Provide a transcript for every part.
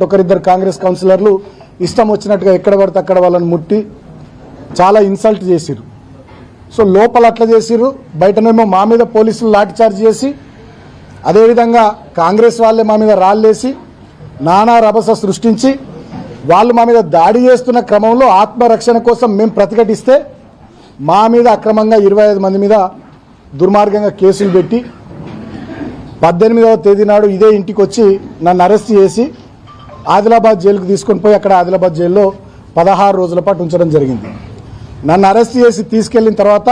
ఒకరిద్దరు కాంగ్రెస్ కౌన్సిలర్లు ఇష్టం వచ్చినట్టుగా ఎక్కడ పడితే అక్కడ వాళ్ళని ముట్టి చాలా ఇన్సల్ట్ చేసిరు. సో లోపల అట్లా చేసిరు, బయటనేమో మా మీద పోలీసులు లాఠీచార్జ్ చేసి, అదేవిధంగా కాంగ్రెస్ వాళ్ళే మా మీద రాళ్ళేసి నానా రభస సృష్టించి వాళ్ళు మా మీద దాడి చేస్తున్న క్రమంలో ఆత్మరక్షణ కోసం మేము ప్రతిఘటిస్తే మా మీద అక్రమంగా 25 మంది మీద దుర్మార్గంగా కేసులు పెట్టి 18వ తేదీ నాడు ఇదే ఇంటికి వచ్చి నన్ను అరెస్ట్ చేసి ఆదిలాబాద్ జైలుకు తీసుకొని పోయి అక్కడ ఆదిలాబాద్ జైల్లో 16 రోజుల పాటు ఉంచడం జరిగింది. నన్ను అరెస్ట్ చేసి తీసుకెళ్లిన తర్వాత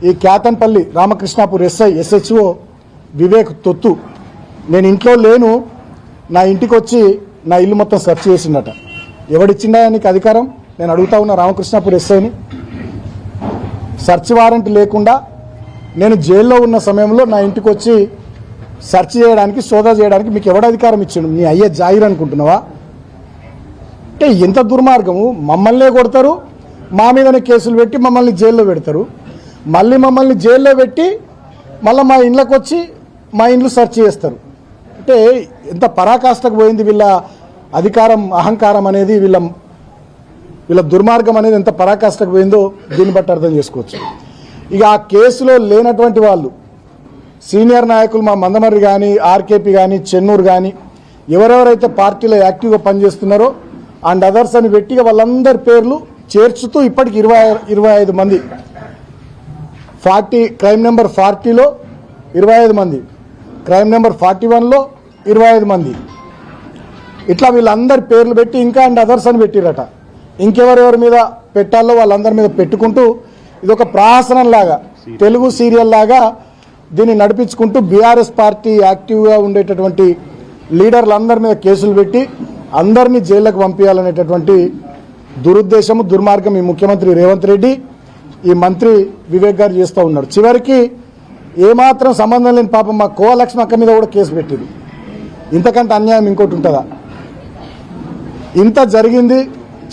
ఈ క్యాతన్పల్లి రామకృష్ణాపూర్ SHO వివేక్ తొత్తు నేను ఇంట్లో లేను, నా ఇంటికి వచ్చి నా ఇల్లు మొత్తం సెర్చ్ చేసిందట. ఎవడిచ్చిండా నీకు అధికారం? నేను అడుగుతా ఉన్నా రామకృష్ణాపూర్ SIని. సెర్చ్ వారెంట్ లేకుండా నేను జైల్లో ఉన్న సమయంలో నా ఇంటికి వచ్చి సెర్చ్ చేయడానికి, సోదా చేయడానికి మీకు ఎవడ అధికారం ఇచ్చిండు? నీ అయ్యే జాయిర్ అనుకుంటున్నావా? అంటే ఎంత దుర్మార్గము! మమ్మల్నే కొడతారు, మా మీదనే కేసులు పెట్టి మమ్మల్ని జైల్లో పెడతారు, మళ్ళీ మమ్మల్ని జైల్లో పెట్టి మళ్ళీ మా ఇంట్లోకి వచ్చి మా ఇండ్లు సెర్చ్ చేస్తారు. అంటే ఎంత పరాకాష్ఠకు పోయింది వీళ్ళ అధికారం, అహంకారం అనేది, వీళ్ళ దుర్మార్గం అనేది ఎంత పరాకాష్ఠకు పోయిందో దీన్ని బట్టి అర్థం చేసుకోవచ్చు. ఇక ఆ కేసులో లేనటువంటి వాళ్ళు సీనియర్ నాయకులు మా మందమర్రి కానీ, ఆర్కేపీ కానీ, చెన్నూరు కానీ ఎవరెవరైతే పార్టీలో యాక్టివ్గా పనిచేస్తున్నారో అండ్ అదర్స్ అని పెట్టిగా వాళ్ళందరి పేర్లు చేర్చుతూ ఇప్పటికి 25 మంది, క్రైమ్ నెంబర్ 40లో 25 మంది, క్రైమ్ నెంబర్ 41లో 25 మంది, ఇట్లా వీళ్ళందరి పేర్లు పెట్టి ఇంకా అండ్ అదర్స్ అని పెట్టిరట. ఇంకెవరెవరి మీద పెట్టాలో వాళ్ళందరి మీద పెట్టుకుంటూ ఇదొక ప్రహసనం లాగా, తెలుగు సీరియల్ లాగా దీన్ని నడిపించుకుంటూ బీఆర్ఎస్ పార్టీ యాక్టివ్గా ఉండేటటువంటి లీడర్లందరి మీద కేసులు పెట్టి అందరినీ జైళ్లకు పంపించాలనేటటువంటి దురుద్దేశము, దుర్మార్గం ఈ ముఖ్యమంత్రి రేవంత్ రెడ్డి, ఈ మంత్రి వివేక్ గారు చేస్తూ ఉన్నారు. చివరికి ఏమాత్రం సంబంధం లేని పాపం మా కోలక్ష్మి అక్క మీద కూడా కేసు పెట్టింది. ఇంతకంటే అన్యాయం ఇంకోటి ఉంటుందా? ఇంత జరిగింది.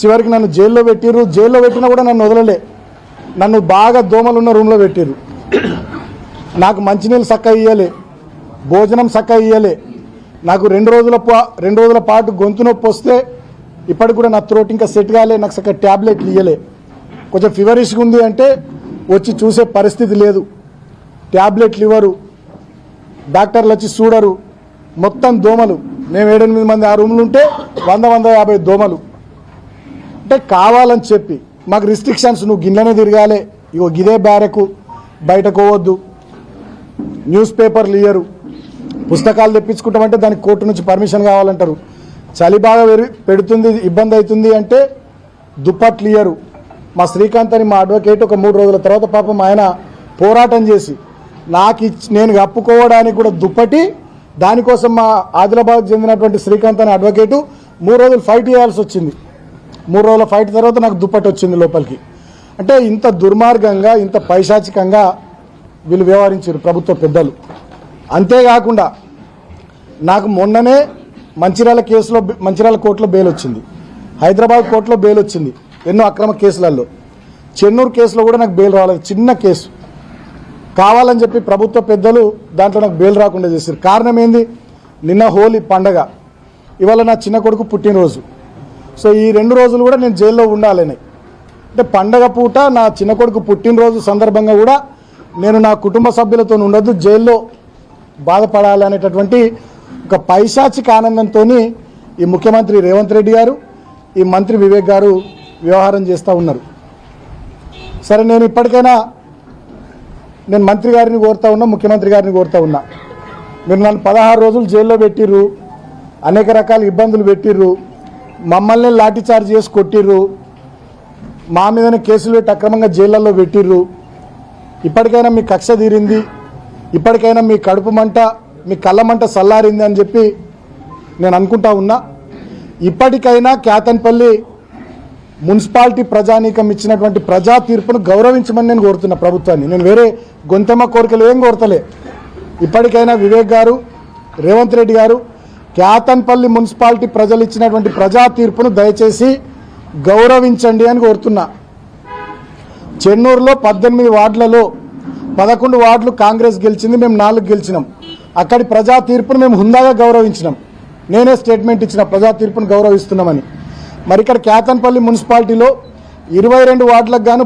చివరికి నన్ను జైల్లో పెట్టిర్రు. జైల్లో పెట్టినా కూడా నన్ను వదలలే. నన్ను బాగా దోమలున్న రూమ్లో పెట్టిర్రు. నాకు మంచినీళ్ళు చక్కగా ఇయ్యలే, భోజనం చక్కగా ఇయ్యలే. నాకు 2 రోజుల పాటు గొంతు నొప్పి వస్తే ఇప్పటికి కూడా నా త్రోట్ ఇంకా సెట్ కాలే. నాకు చక్కగా ట్యాబ్లెట్లు ఇయ్యలే. కొంచెం ఫీవరిష్గా ఉంది అంటే వచ్చి చూసే పరిస్థితి లేదు. ట్యాబ్లెట్లు ఇవ్వరు, డాక్టర్లు వచ్చి చూడరు. మొత్తం దోమలు. మేము 7-8 మంది ఆ రూమ్లు ఉంటే 100-150 దోమలు. అంటే కావాలని చెప్పి మాకు రిస్ట్రిక్షన్స్, నువ్వు గిన్నెనే తిరగాలి, ఇగో గిదే బ్యారెకు, బయటకు పోవద్దు, న్యూస్ పేపర్లు ఇయ్యరు, పుస్తకాలు తెప్పించుకుంటామంటే దానికి కోర్టు నుంచి పర్మిషన్ కావాలంటారు, చలి బాగా పెడుతుంది, ఇబ్బంది అవుతుంది అంటే దుప్పట్లు ఇయ్యరు. మా శ్రీకాంత్ అని మా అడ్వకేట్ ఒక 3 రోజుల తర్వాత పాపం ఆయన పోరాటం చేసి నేను కప్పుకోవడానికి కూడా దుప్పటి, దానికోసం మా ఆదిలాబాద్ చెందినటువంటి శ్రీకాంత్ అనే అడ్వకేటు 3 రోజులు ఫైట్ చేయాల్సి వచ్చింది. 3 రోజుల ఫైట్ తర్వాత నాకు దుప్పటి వచ్చింది లోపలికి. అంటే ఇంత దుర్మార్గంగా, ఇంత పైశాచికంగా వీళ్ళు వ్యవహరించారు ప్రభుత్వ పెద్దలు. అంతేకాకుండా నాకు మొన్ననే మంచిర్యాల కోర్టులో బెయిల్ వచ్చింది, హైదరాబాద్ కోర్టులో బెయిల్ వచ్చింది, ఎన్నో అక్రమ కేసులలో. చెన్నూరు కేసులో కూడా నాకు బెయిల్ రాలేదు, చిన్న కేసు. కావాలని చెప్పి ప్రభుత్వ పెద్దలు దాంట్లో నాకు బెయిల్ రాకుండా చేశారు. కారణం ఏంది? నిన్న హోలీ పండగ, ఇవాళ నా చిన్న కొడుకు పుట్టినరోజు. సో ఈ 2 రోజులు కూడా నేను జైల్లో ఉండాలని, అంటే పండగ పూట నా చిన్న కొడుకు పుట్టినరోజు సందర్భంగా కూడా నేను నా కుటుంబ సభ్యులతో ఉండొద్దు, జైల్లో బాధపడాలనేటటువంటి ఒక పైశాచిక ఆనందంతో ఈ ముఖ్యమంత్రి రేవంత్ రెడ్డి గారు, ఈ మంత్రి వివేక్ గారు వ్యవహారం చేస్తూ ఉన్నారు. సరే, నేను ఇప్పటికైనా మంత్రి గారిని కోరుతా ఉన్నా, ముఖ్యమంత్రి గారిని కోరుతా ఉన్నా, మీరు నన్ను 16 రోజులు జైల్లో పెట్టిర్రు, అనేక రకాల ఇబ్బందులు పెట్టిర్రు, మమ్మల్ని లాఠీచార్జ్ చేసి కొట్టిర్రు, మా మీదనే కేసులు పెట్టి అక్రమంగా జైళ్లలో పెట్టిర్రు. ఇప్పటికైనా మీ కక్ష తీరింది, ఇప్పటికైనా మీ కడుపు మంట, మీ కళ్ళ మంట చల్లారింది అని చెప్పి నేను అనుకుంటా ఉన్నా. ఇప్పటికైనా క్యాతన్పల్లి మున్సిపాలిటీ ప్రజానీకం ఇచ్చినటువంటి ప్రజా తీర్పును గౌరవించమని నేను కోరుతున్నా ప్రభుత్వాన్ని. నేను వేరే గొంతెమ్మ కోరికలు ఏం కోరతలే. ఇప్పటికైనా వివేక్ గారు, రేవంత్ రెడ్డి గారు క్యాతన్పల్లి మున్సిపాలిటీ ప్రజలు ఇచ్చినటువంటి ప్రజా తీర్పును దయచేసి గౌరవించండి అని కోరుతున్నా. చెన్నూరులో 18 వార్డులలో 11 వార్డులు కాంగ్రెస్ గెలిచింది, మేము 4 గెలిచినాం. అక్కడి ప్రజా తీర్పును మేము హుందాగా గౌరవించినాం. నేనే స్టేట్మెంట్ ఇచ్చిన ప్రజా తీర్పును గౌరవిస్తున్నామని. మరి ఇక్కడ కేతన్పల్లి మున్సిపాలిటీలో 22 వార్డులకు గాను